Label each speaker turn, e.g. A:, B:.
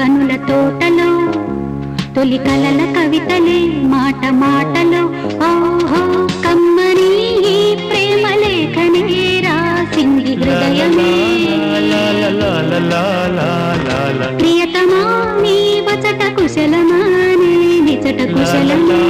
A: కనుల తోటలో తొలి కలల కవితలే మాట మాటలో ఓహో కమ్మని ఈ ప్రేమ లేఖనే రాసింది హృదయమే ప్రియతమా నీ వచట కుశలమా నీ నిచట కుశలమా